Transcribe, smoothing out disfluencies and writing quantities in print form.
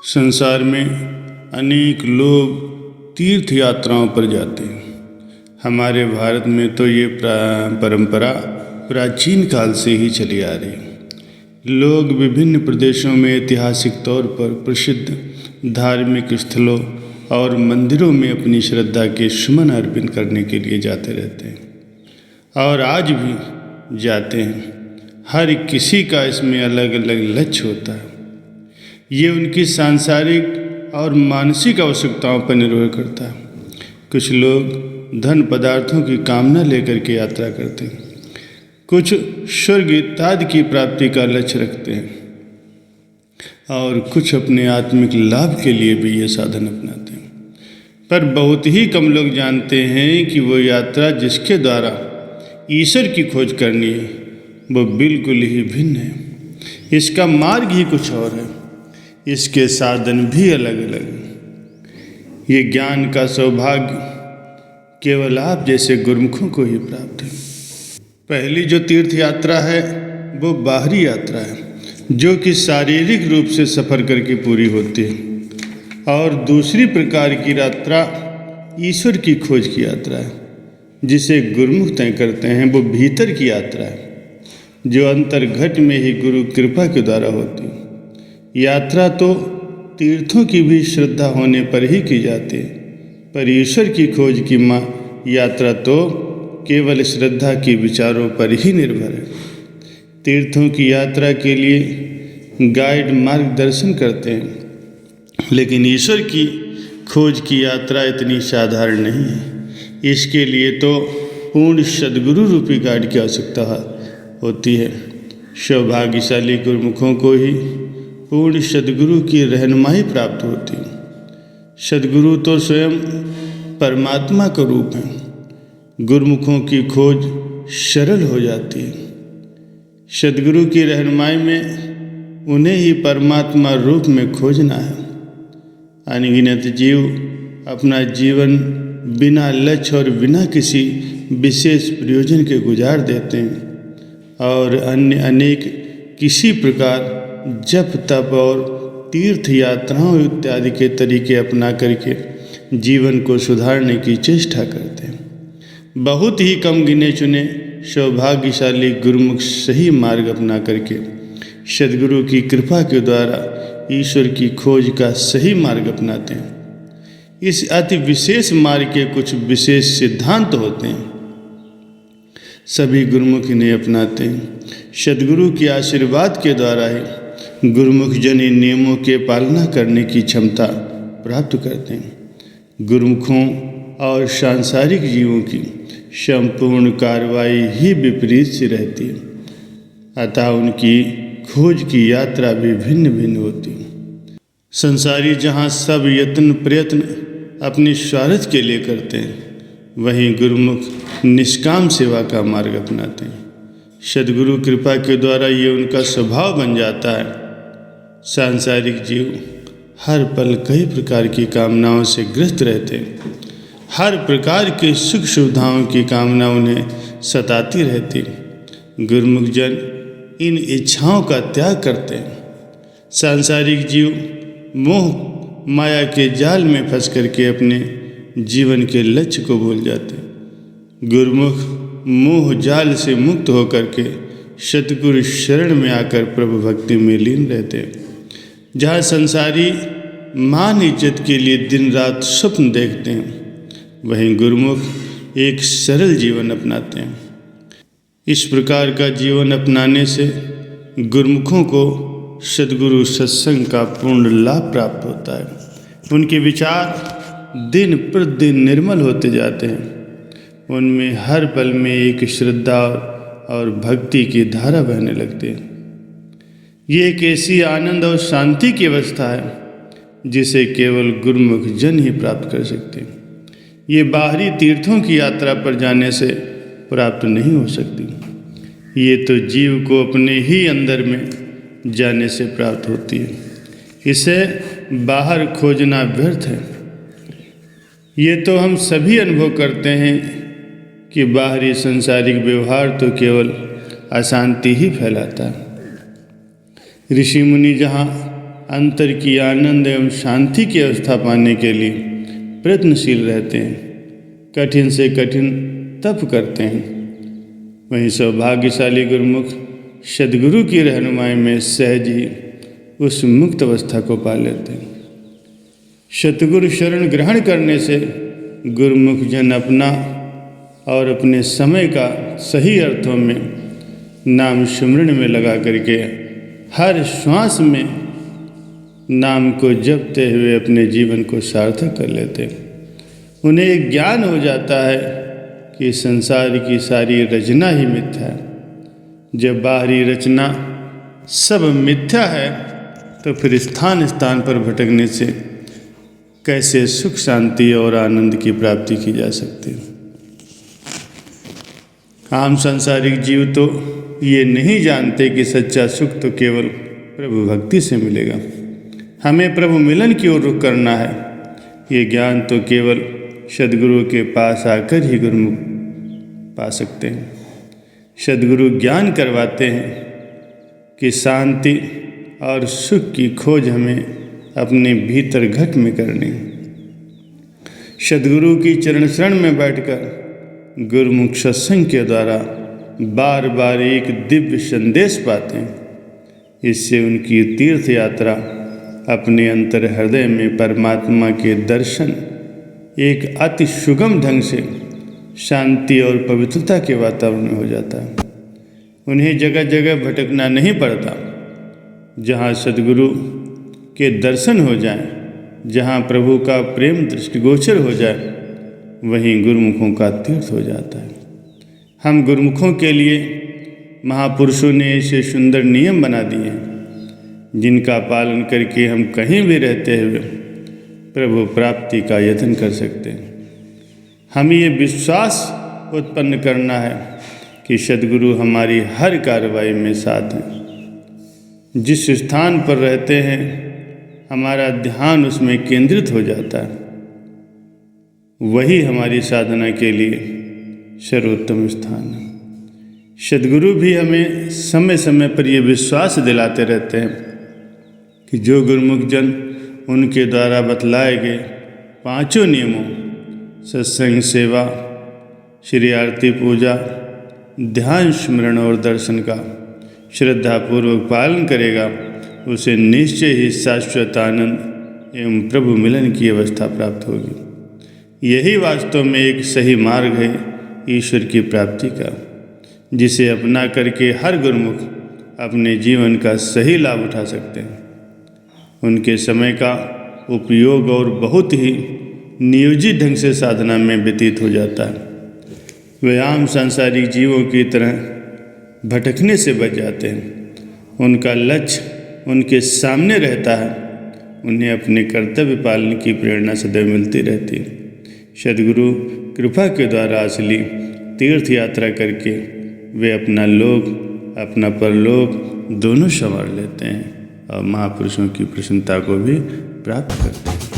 संसार में अनेक लोग तीर्थ यात्राओं पर जाते हैं। हमारे भारत में तो ये परंपरा प्राचीन काल से ही चली आ रही है। लोग विभिन्न प्रदेशों में ऐतिहासिक तौर पर प्रसिद्ध धार्मिक स्थलों और मंदिरों में अपनी श्रद्धा के सुमन अर्पित करने के लिए जाते रहते हैं और आज भी जाते हैं। हर किसी का इसमें अलग अलग लक्ष्य होता है। ये उनकी सांसारिक और मानसिक आवश्यकताओं पर निर्भर करता है। कुछ लोग धन पदार्थों की कामना लेकर के यात्रा करते हैं, कुछ स्वर्ग इत्यादि की प्राप्ति का लक्ष्य रखते हैं और कुछ अपने आत्मिक लाभ के लिए भी ये साधन अपनाते हैं। पर बहुत ही कम लोग जानते हैं कि वो यात्रा जिसके द्वारा ईश्वर की खोज करनी है वो बिल्कुल ही भिन्न है। इसका मार्ग ही कुछ और है, इसके साधन भी अलग अलग हैं। ये ज्ञान का सौभाग्य केवल आप जैसे गुरुमुखों को ही प्राप्त है। पहली जो तीर्थ यात्रा है वो बाहरी यात्रा है, जो कि शारीरिक रूप से सफ़र करके पूरी होती है। और दूसरी प्रकार की यात्रा ईश्वर की खोज की यात्रा है, जिसे गुरुमुख तय करते हैं। वो भीतर की यात्रा है, जो अंतर्घट में ही गुरु कृपा के द्वारा होती है। यात्रा तो तीर्थों की भी श्रद्धा होने पर ही की जाती है, पर ईश्वर की खोज की यात्रा तो केवल श्रद्धा के विचारों पर ही निर्भर है। तीर्थों की यात्रा के लिए गाइड मार्गदर्शन करते हैं, लेकिन ईश्वर की खोज की यात्रा इतनी साधारण नहीं है। इसके लिए तो पूर्ण सद्गुरु रूपी गाइड की आवश्यकता होती है। सौभाग्यशाली गुरुमुखों को ही पूर्ण सद्गुरु की रहनुमाई प्राप्त होती है। सद्गुरु तो स्वयं परमात्मा का रूप है। गुरुमुखों की खोज सरल हो जाती है। सद्गुरु की रहनुमाई में उन्हें ही परमात्मा रूप में खोजना है। अनगिनत जीव अपना जीवन बिना लक्ष्य और बिना किसी विशेष प्रयोजन के गुजार देते हैं और अन्य अनेक किसी प्रकार जप तप और तीर्थ यात्राओं इत्यादि के तरीके अपना करके जीवन को सुधारने की चेष्टा करते हैं। बहुत ही कम गिने चुने सौभाग्यशाली गुरुमुख सही मार्ग अपना करके सद्गुरु की कृपा के द्वारा ईश्वर की खोज का सही मार्ग अपनाते हैं। इस अति विशेष मार्ग के कुछ विशेष सिद्धांत होते हैं, सभी गुरुमुख इन्हें अपनाते हैं। सद्गुरु के आशीर्वाद के द्वारा ही गुरुमुख जन इन नियमों के पालना करने की क्षमता प्राप्त करते हैं। गुरुमुखों और सांसारिक जीवों की संपूर्ण कार्रवाई ही विपरीत सी रहती है, अतः उनकी खोज की यात्रा भी भिन्न भिन्न होती है। संसारी जहाँ सब यत्न प्रयत्न अपने स्वार्थ के लिए करते हैं, वहीं गुरुमुख निष्काम सेवा का मार्ग अपनाते हैं। सद्गुरु कृपा के द्वारा ये उनका स्वभाव बन जाता है। सांसारिक जीव हर पल कई प्रकार की कामनाओं से ग्रस्त रहते हैं। हर प्रकार के सुख सुविधाओं की कामना उन्हें सताती रहती है। गुरुमुख जन इन इच्छाओं का त्याग करते हैं। सांसारिक जीव मोह माया के जाल में फंस करके अपने जीवन के लक्ष्य को भूल जाते हैं। गुरुमुख मोह जाल से मुक्त होकर के सतगुरु शरण में आकर प्रभु भक्ति में लीन रहते हैं। जहाँ संसारी मान इज्जत के लिए दिन रात स्वप्न देखते हैं, वहीं गुरुमुख एक सरल जीवन अपनाते हैं। इस प्रकार का जीवन अपनाने से गुरुमुखों को सद्गुरु सत्संग का पूर्ण लाभ प्राप्त होता है। उनके विचार दिन प्रतिदिन निर्मल होते जाते हैं। उनमें हर पल में एक श्रद्धा और भक्ति की धारा बहने लगती है। ये एक ऐसी आनंद और शांति की अवस्था है जिसे केवल गुरुमुख जन ही प्राप्त कर सकते हैं। ये बाहरी तीर्थों की यात्रा पर जाने से प्राप्त नहीं हो सकती। ये तो जीव को अपने ही अंदर में जाने से प्राप्त होती है। इसे बाहर खोजना व्यर्थ है। ये तो हम सभी अनुभव करते हैं कि बाहरी संसारिक व्यवहार तो केवल अशांति ही फैलाता है। ऋषि मुनि जहाँ अंतर की आनंद एवं शांति की अवस्था पाने के लिए प्रयत्नशील रहते हैं, कठिन से कठिन तप करते हैं। वहीं सौभाग्यशाली गुरुमुख सद्गुरु की रहनुमाई में सहज ही उस मुक्त अवस्था को पा लेते हैं। सतगुरु शरण ग्रहण करने से गुरुमुख जन अपना और अपने समय का सही अर्थों में नाम स्मरण में लगा करके हर श्वास में नाम को जपते हुए अपने जीवन को सार्थक कर लेते हैं। उन्हें एक ज्ञान हो जाता है कि संसार की सारी रचना ही मिथ्या है। जब बाहरी रचना सब मिथ्या है तो फिर स्थान स्थान पर भटकने से कैसे सुख शांति और आनंद की प्राप्ति की जा सकती है। आम सांसारिक जीव तो ये नहीं जानते कि सच्चा सुख तो केवल प्रभु भक्ति से मिलेगा। हमें प्रभु मिलन की ओर रुख करना है। ये ज्ञान तो केवल सद्गुरु के पास आकर ही गुरुमुख पा सकते हैं। सद्गुरु ज्ञान करवाते हैं कि शांति और सुख की खोज हमें अपने भीतर घट में करनी। सद्गुरु की चरण शरण में बैठकर गुरुमुख सत्संग के द्वारा बार बार एक दिव्य संदेश पाते हैं। इससे उनकी तीर्थ यात्रा अपने अंतर हृदय में परमात्मा के दर्शन एक अति सुगम ढंग से शांति और पवित्रता के वातावरण में हो जाता है। उन्हें जगह जगह भटकना नहीं पड़ता। जहाँ सद्गुरु के दर्शन हो जाएं, जहाँ प्रभु का प्रेम दृष्टिगोचर हो जाए, वहीं गुरुमुखों का तीर्थ हो जाता है। हम गुरुमुखों के लिए महापुरुषों ने ऐसे सुंदर नियम बना दिए हैं जिनका पालन करके हम कहीं भी रहते हुए प्रभु प्राप्ति का यत्न कर सकते हैं। हमें ये विश्वास उत्पन्न करना है कि सद्गुरु हमारी हर कार्रवाई में साथ हैं। जिस स्थान पर रहते हैं हमारा ध्यान उसमें केंद्रित हो जाता है, वही हमारी साधना के लिए सर्वोत्तम स्थान है। सद्गुरु भी हमें समय समय पर ये विश्वास दिलाते रहते हैं कि जो गुरुमुख जन उनके द्वारा बतलाए गए पांचों नियमों सत्संग, सेवा, श्री आरती, पूजा, ध्यान, स्मरण और दर्शन का श्रद्धापूर्वक पालन करेगा, उसे निश्चय ही शाश्वत आनंद एवं प्रभु मिलन की अवस्था प्राप्त होगी। यही वास्तव में एक सही मार्ग है ईश्वर की प्राप्ति का, जिसे अपना करके हर गुरुमुख अपने जीवन का सही लाभ उठा सकते हैं। उनके समय का उपयोग और बहुत ही नियोजित ढंग से साधना में व्यतीत हो जाता है। वे आम सांसारिक जीवों की तरह भटकने से बच जाते हैं। उनका लक्ष्य उनके सामने रहता है। उन्हें अपने कर्तव्य पालन की प्रेरणा सदैव मिलती रहती है। सद्गुरु कृपा के द्वारा असली तीर्थ यात्रा करके वे अपना लोक, अपना परलोक दोनों संवार लेते हैं और महापुरुषों की प्रसन्नता को भी प्राप्त करते हैं।